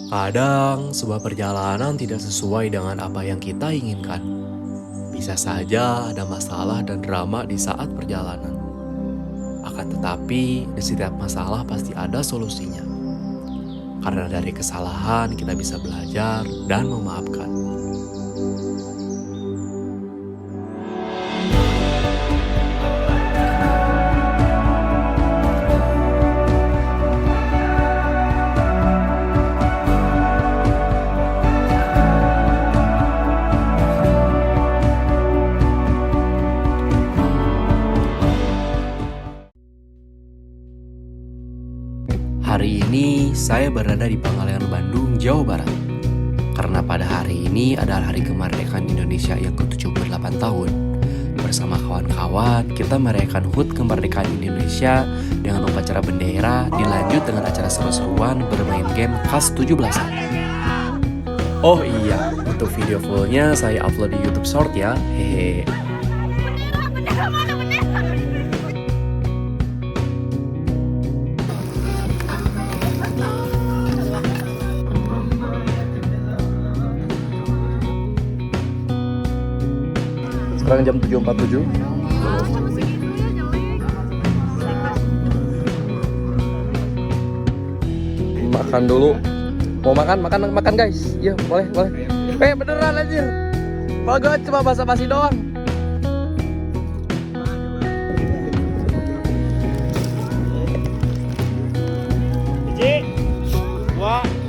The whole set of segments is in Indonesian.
Kadang sebuah perjalanan tidak sesuai dengan apa yang kita inginkan. Bisa saja ada masalah dan drama di saat perjalanan. Akan tetapi, di setiap masalah pasti ada solusinya. Karena dari kesalahan kita bisa belajar dan memaafkan. Hari ini saya berada di Pangalengan, Bandung, Jawa Barat. Karena pada hari ini adalah hari kemerdekaan Indonesia yang ke-78 tahun. Bersama kawan-kawan, kita merayakan HUT kemerdekaan Indonesia dengan upacara bendera, dilanjut dengan acara seru-seruan bermain game khas 17-an. Oh iya, untuk video fullnya saya upload di YouTube Short ya, hehe. Sekarang jam 7.47. Makan dulu. Mau makan guys. Iya, boleh. Beneran anjir. Bagus cuma basa-basi doang.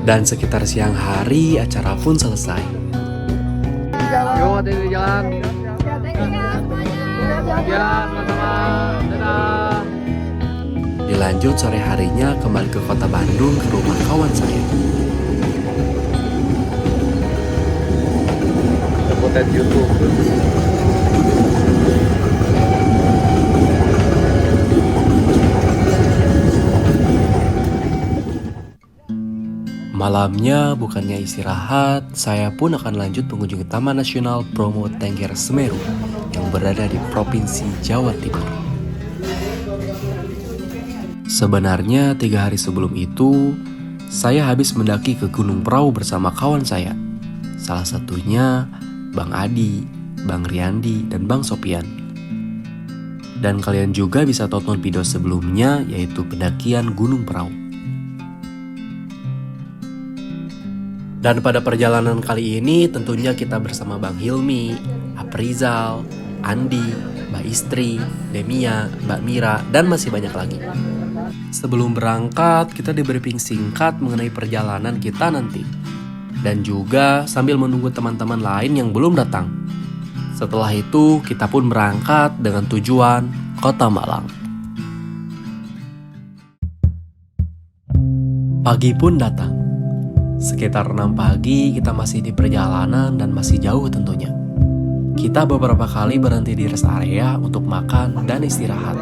Dan sekitar siang hari acara pun selesai. Yo, hati-hati di jalan. Ya, sama-sama. Dadah. Dilanjut sore harinya kembali ke kota Bandung ke rumah kawan saya. Konten YouTube. Malamnya bukannya istirahat, saya pun akan lanjut mengunjungi Taman Nasional Bromo Tengger Semeru yang berada di Provinsi Jawa Timur. Sebenarnya 3 hari sebelum itu, saya habis mendaki ke Gunung Prau bersama kawan saya. Salah satunya Bang Adi, Bang Riyandi, dan Bang Sopian. Dan kalian juga bisa tonton video sebelumnya yaitu pendakian Gunung Prau. Dan pada perjalanan kali ini tentunya kita bersama Bang Hilmi, Aprizal, Andi, Mbak Istri, Demia, Mbak Mira, dan masih banyak lagi. Sebelum berangkat, kita di briefing singkat mengenai perjalanan kita nanti. Dan juga sambil menunggu teman-teman lain yang belum datang. Setelah itu, kita pun berangkat dengan tujuan Kota Malang. Pagi pun datang. Sekitar 6 pagi kita masih di perjalanan dan masih jauh tentunya. Kita beberapa kali berhenti di rest area untuk makan dan istirahat.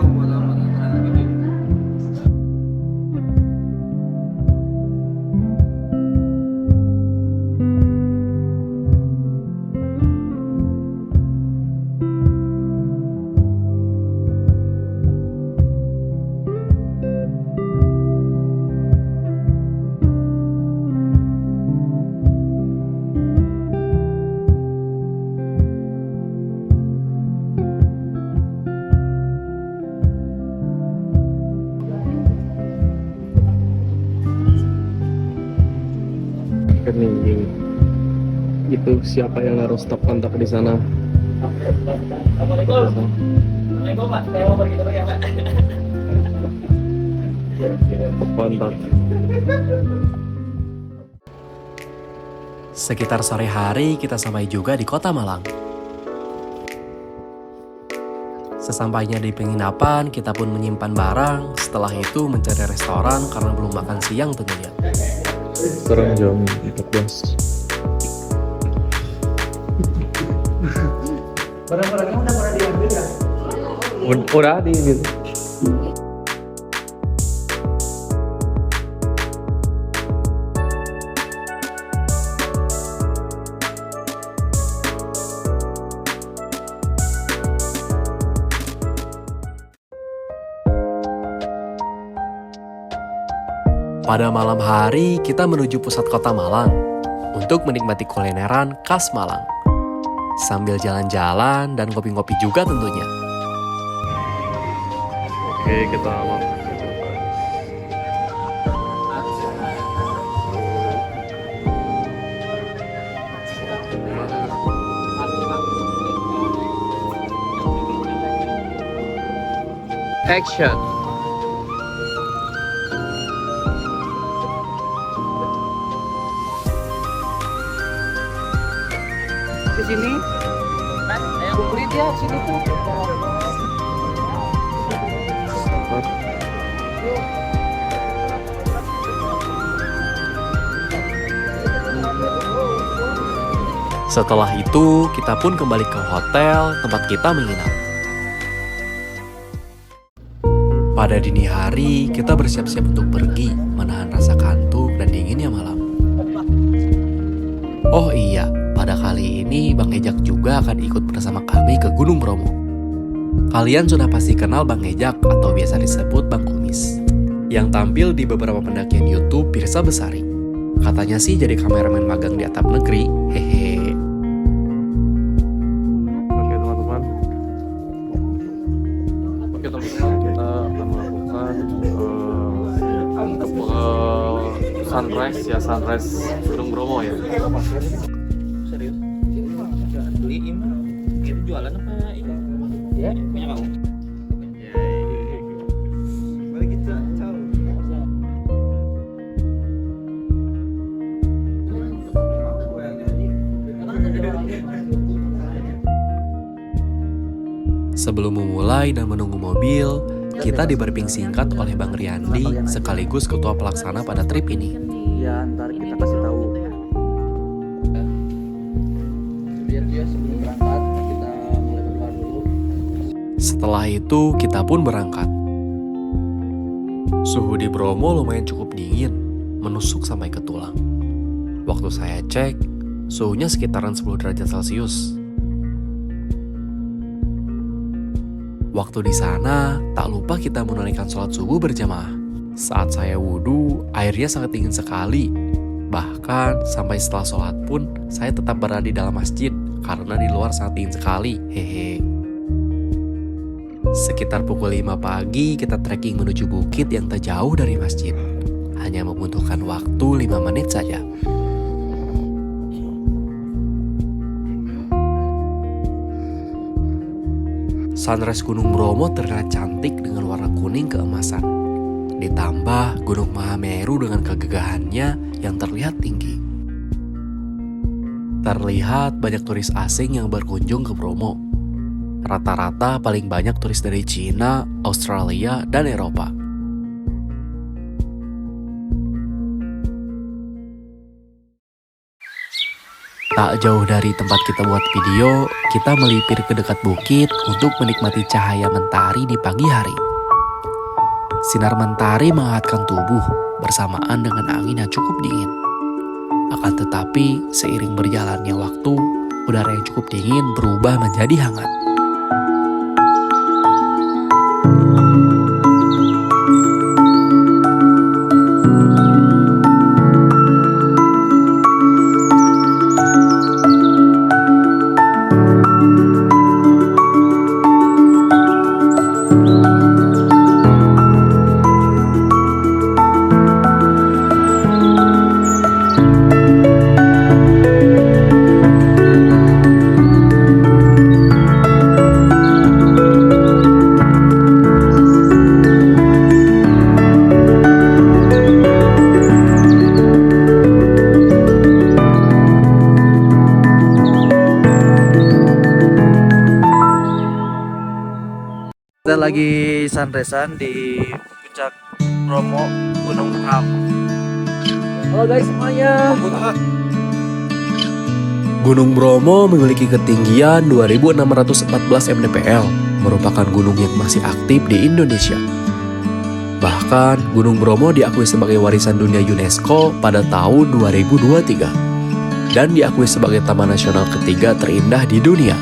Kening. Itu siapa yang naruh stop kontak di sana? Kontak. Sekitar sore hari kita sampai juga di Kota Malang. Sesampainya di penginapan, kita pun menyimpan barang. Setelah itu mencari restoran karena belum makan siang tentunya. Sekarang jam 14. Barang-barangnya udah pernah diambil ya? Udah di gitu. Pada malam hari, kita menuju pusat kota Malang untuk menikmati kulineran khas Malang. Sambil jalan-jalan dan ngopi-ngopi juga tentunya. Oke, kita makan. Action. Di sini. Kumpulin dia sini tuh. Setelah itu, kita pun kembali ke hotel tempat kita menginap. Pada dini hari, kita bersiap-siap untuk pergi, menahan rasa kantuk dan dinginnya malam. Oh iya, pada kali ini Bang Ejak juga akan ikut bersama kami ke Gunung Bromo. Kalian sudah pasti kenal Bang Ejak atau biasa disebut Bang Kumis, yang tampil di beberapa pendakian YouTube Pirsa Besari. Katanya sih jadi kameramen magang di atap negeri, hehe. Oke teman-teman, kita akan melakukan sunrise Gunung Bromo ya. Serius? Beli ini itu jualan apa ini? Ya, punya kamu. Balik kita, ciao. Sebelum memulai dan menunggu mobil, kita di-briefing singkat oleh Bang Riyandi sekaligus ketua pelaksana pada trip ini. Ya, ntar kita kasih tahu. Biar dia sebelum berangkat kita mulai berdoa dulu. Setelah itu, kita pun berangkat. Suhu di Bromo lumayan cukup dingin, menusuk sampai ke tulang. Waktu saya cek, suhunya sekitaran 10 derajat Celcius. Waktu di sana, tak lupa kita menunaikan sholat subuh berjamaah. Saat saya wudhu, airnya sangat dingin sekali. Bahkan, sampai setelah sholat pun, saya tetap berada di dalam masjid, karena di luar sangat dingin sekali, hehe. Sekitar pukul 5 pagi, kita trekking menuju bukit yang tak jauh dari masjid. Hanya membutuhkan waktu 5 menit saja. Sunrise Gunung Bromo terlihat cantik dengan warna kuning keemasan. Ditambah Gunung Mahameru dengan kegegahannya yang terlihat tinggi. Terlihat banyak turis asing yang berkunjung ke Bromo. Rata-rata paling banyak turis dari Cina, Australia, dan Eropa. Tak jauh dari tempat kita buat video, kita melipir ke dekat bukit untuk menikmati cahaya mentari di pagi hari. Sinar mentari menghangatkan tubuh bersamaan dengan angin yang cukup dingin. Akan tetapi, seiring berjalannya waktu, udara yang cukup dingin berubah menjadi hangat. Kita lagi sunrisean di puncak Bromo Gunung Bromo. Halo guys semuanya. Gunung Bromo memiliki ketinggian 2.614 mdpl, merupakan gunung yang masih aktif di Indonesia. Bahkan, Gunung Bromo diakui sebagai warisan dunia UNESCO pada tahun 2023 dan diakui sebagai taman nasional ketiga terindah di dunia.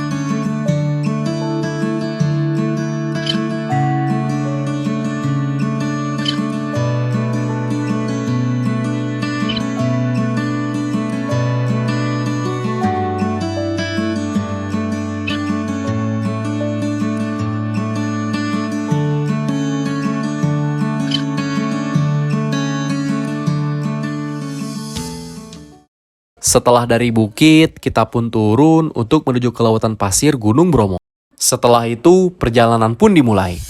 Setelah dari bukit, kita pun turun untuk menuju ke lautan pasir Gunung Bromo. Setelah itu, perjalanan pun dimulai.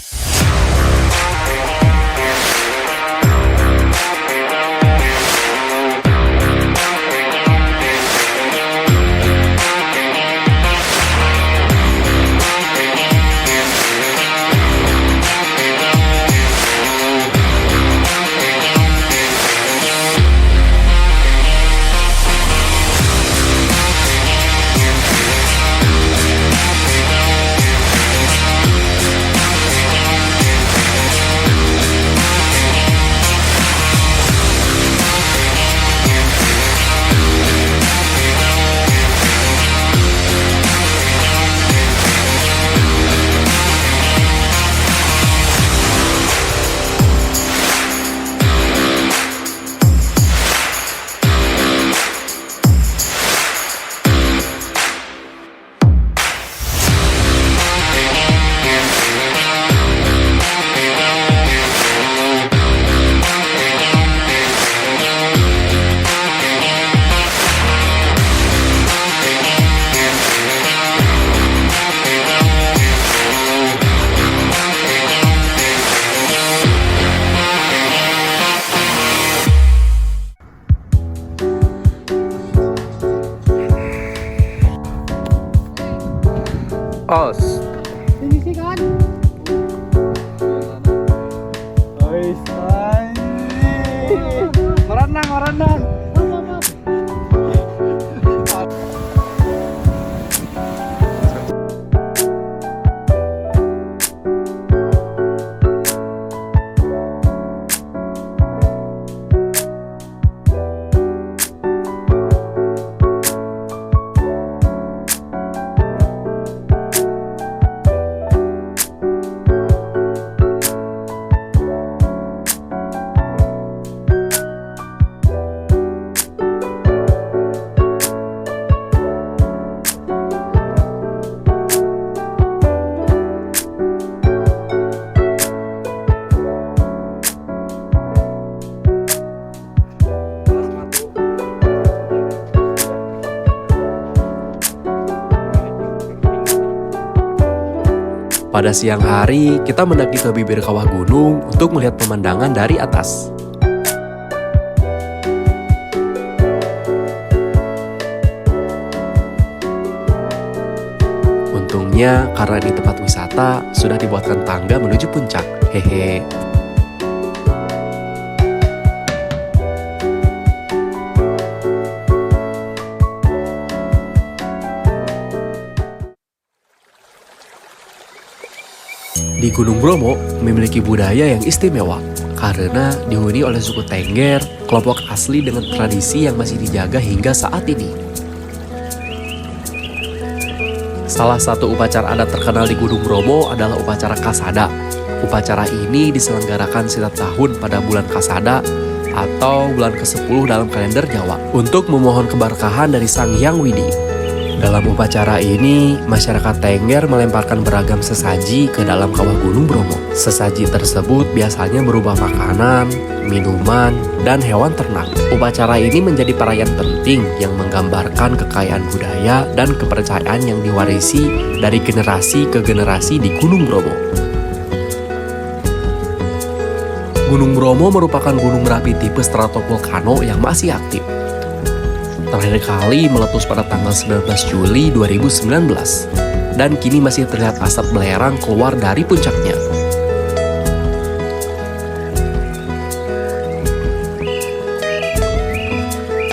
Os. Finisi kan? Merenang, merenang. Pada siang hari, kita mendaki ke bibir kawah gunung untuk melihat pemandangan dari atas. Untungnya, karena di tempat wisata, sudah dibuatkan tangga menuju puncak. Hehe. Di Gunung Bromo memiliki budaya yang istimewa karena dihuni oleh suku Tengger, kelompok asli dengan tradisi yang masih dijaga hingga saat ini. Salah satu upacara adat terkenal di Gunung Bromo adalah upacara Kasada. Upacara ini diselenggarakan setiap tahun pada bulan Kasada atau bulan ke-10 dalam kalender Jawa untuk memohon keberkahan dari Sang Hyang Widi. Dalam upacara ini, masyarakat Tengger melemparkan beragam sesaji ke dalam kawah Gunung Bromo. Sesaji tersebut biasanya berupa makanan, minuman, dan hewan ternak. Upacara ini menjadi perayaan penting yang menggambarkan kekayaan budaya dan kepercayaan yang diwarisi dari generasi ke generasi di Gunung Bromo. Gunung Bromo merupakan gunung berapi tipe stratovolcano yang masih aktif. Terakhir kali meletus pada tanggal 19 Juli 2019 dan kini masih terlihat asap belerang keluar dari puncaknya.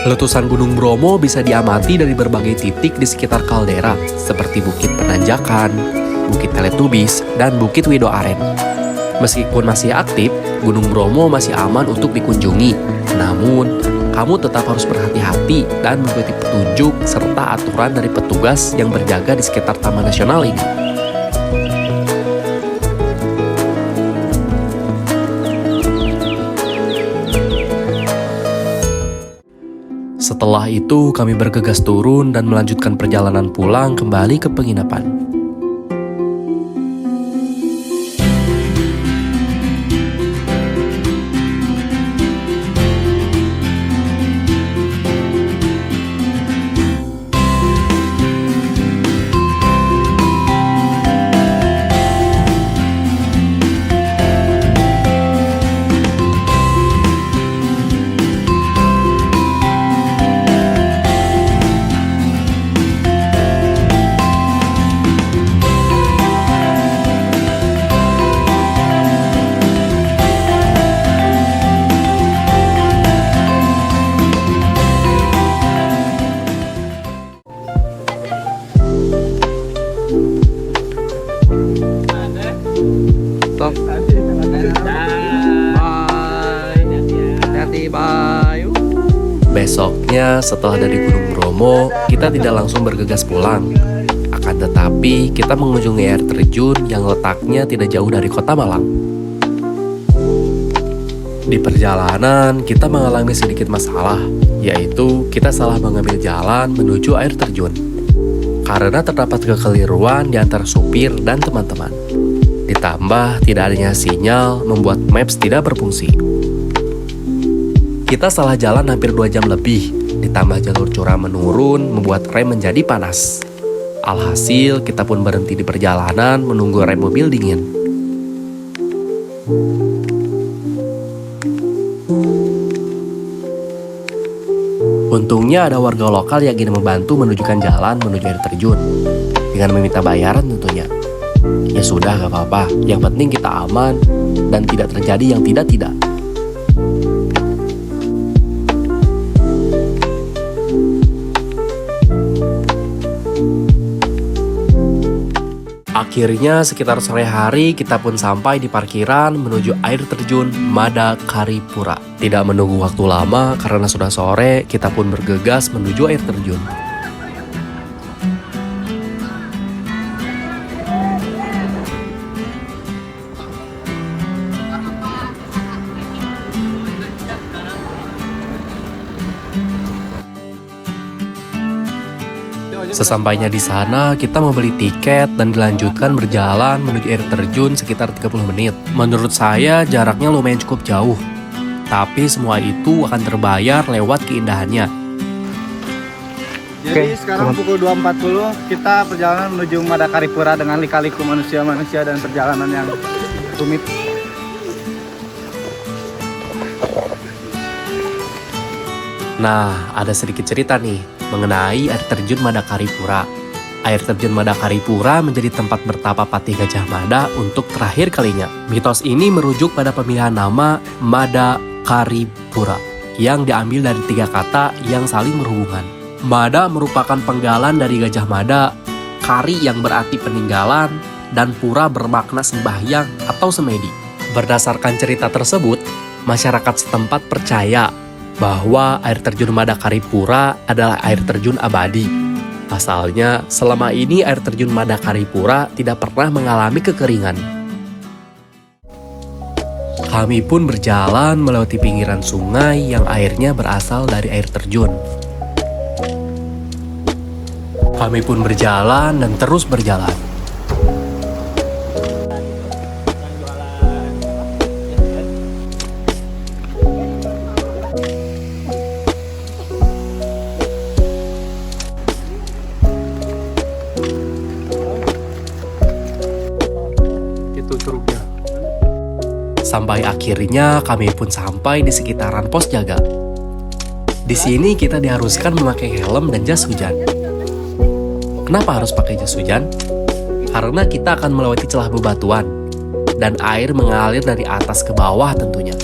Letusan Gunung Bromo bisa diamati dari berbagai titik di sekitar kaldera seperti Bukit Penanjakan, Bukit Teletubis, dan Bukit Wido Aren. Meskipun masih aktif, Gunung Bromo masih aman untuk dikunjungi. Namun, kamu tetap harus berhati-hati dan mengikuti petunjuk serta aturan dari petugas yang berjaga di sekitar Taman Nasional ini. Setelah itu, kami bergegas turun dan melanjutkan perjalanan pulang kembali ke penginapan. pantai. Besoknya setelah dari Gunung Bromo, kita tidak langsung bergegas pulang. Akan tetapi, kita mengunjungi air terjun yang letaknya tidak jauh dari kota Malang. Di perjalanan, kita mengalami sedikit masalah, yaitu kita salah mengambil jalan menuju air terjun. Karena terdapat kekeliruan di antara supir dan teman-teman. Ditambah tidak adanya sinyal membuat maps tidak berfungsi. Kita salah jalan hampir 2 jam lebih, ditambah jalur curam menurun membuat rem menjadi panas. Alhasil kita pun berhenti di perjalanan menunggu rem mobil dingin. Untungnya ada warga lokal yang ingin membantu menunjukkan jalan menuju air terjun, dengan meminta bayaran tentunya. Ya sudah, gak apa-apa, yang penting kita aman dan tidak terjadi yang tidak-tidak. Akhirnya sekitar sore hari kita pun sampai di parkiran menuju air terjun Madakaripura. Tidak menunggu waktu lama karena sudah sore, kita pun bergegas menuju air terjun. Sesampainya di sana, kita membeli tiket dan dilanjutkan berjalan menuju air terjun sekitar 30 menit. Menurut saya, jaraknya lumayan cukup jauh. Tapi semua itu akan terbayar lewat keindahannya. Jadi sekarang pukul 2.40, kita perjalanan menuju Madakaripura dengan lika-liku manusia-manusia dan perjalanan yang rumit. Nah, ada sedikit cerita nih mengenai air terjun Madakaripura. Air terjun Madakaripura menjadi tempat bertapa Patih Gajah Mada untuk terakhir kalinya. Mitos ini merujuk pada pemilihan nama Madakaripura yang diambil dari 3 kata yang saling berhubungan. Mada merupakan penggalan dari Gajah Mada, Kari yang berarti peninggalan, dan Pura bermakna sembahyang atau semedi. Berdasarkan cerita tersebut, masyarakat setempat percaya bahwa air terjun Madakaripura adalah air terjun abadi. Pasalnya, selama ini air terjun Madakaripura tidak pernah mengalami kekeringan. Kami pun berjalan melewati pinggiran sungai yang airnya berasal dari air terjun. Kami pun berjalan dan terus berjalan. Sampai akhirnya kami pun sampai di sekitaran pos jaga. Di sini kita diharuskan memakai helm dan jas hujan. Kenapa harus pakai jas hujan? Karena kita akan melewati celah bebatuan dan air mengalir dari atas ke bawah tentunya.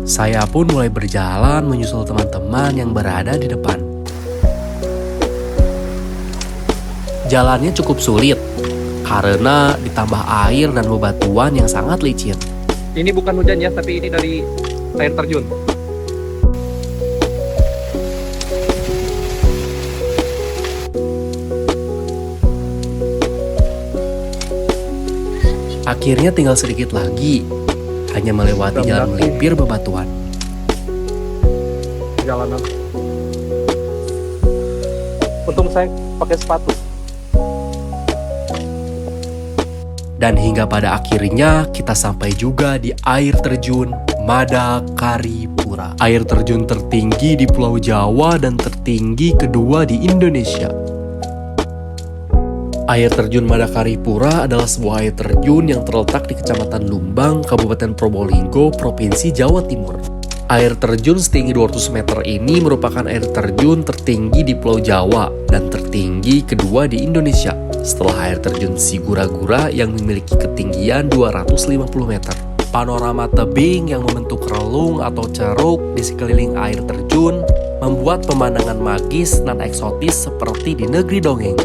Saya pun mulai berjalan menyusul teman-teman yang berada di depan. Jalannya cukup sulit karena ditambah air dan bebatuan yang sangat licin. Ini bukan hujan ya, tapi ini dari air terjun. Akhirnya tinggal sedikit lagi, hanya melewati jalan melipir bebatuan. Jalanan. Untung saya pakai sepatu. Dan hingga pada akhirnya kita sampai juga di air terjun Madakaripura. Air terjun tertinggi di Pulau Jawa dan tertinggi kedua di Indonesia. Air terjun Madakaripura adalah sebuah air terjun yang terletak di Kecamatan Lumbang, Kabupaten Probolinggo, Provinsi Jawa Timur. Air terjun setinggi 200 meter ini merupakan air terjun tertinggi di Pulau Jawa dan tertinggi kedua di Indonesia, setelah air terjun Sigura-gura yang memiliki ketinggian 250 meter. Panorama tebing yang membentuk relung atau ceruk di sekeliling air terjun membuat pemandangan magis dan eksotis seperti di negeri dongeng.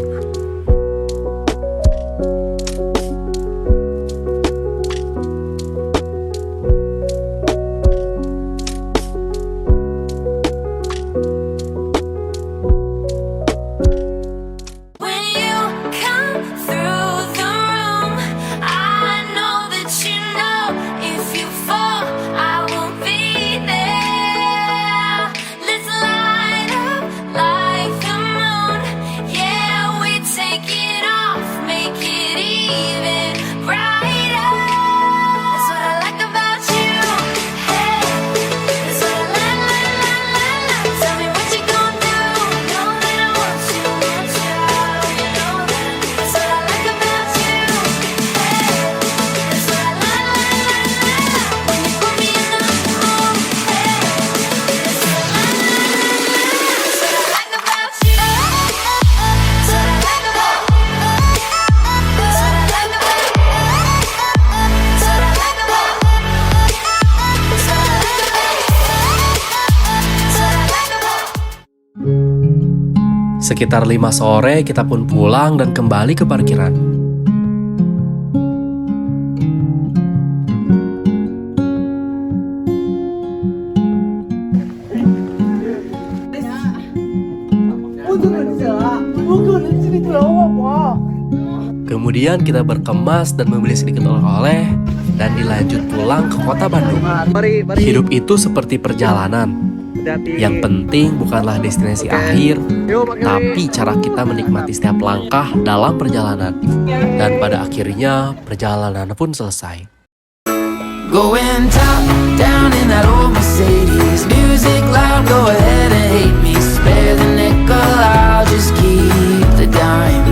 Sekitar 5 sore kita pun pulang dan kembali ke parkiran. Kemudian kita berkemas dan membeli sedikit oleh-oleh dan dilanjut pulang ke kota Bandung. Mari. Hidup itu seperti perjalanan. Yang penting bukanlah destinasi akhir, tapi cara kita menikmati setiap langkah dalam perjalanan. Dan pada akhirnya perjalanan pun selesai. Going top down in that old Mercedes, music loud, go ahead and hate me. Spare the nickel, I'll just keep the dime.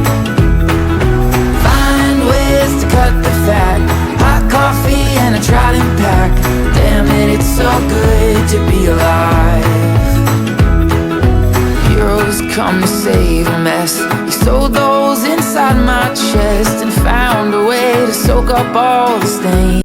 Find ways to cut the fat, hot coffee and a Trident pack. Damn it, it's so good to be alive. Heroes come to save a mess. You sold those inside my chest and found a way to soak up all the stains.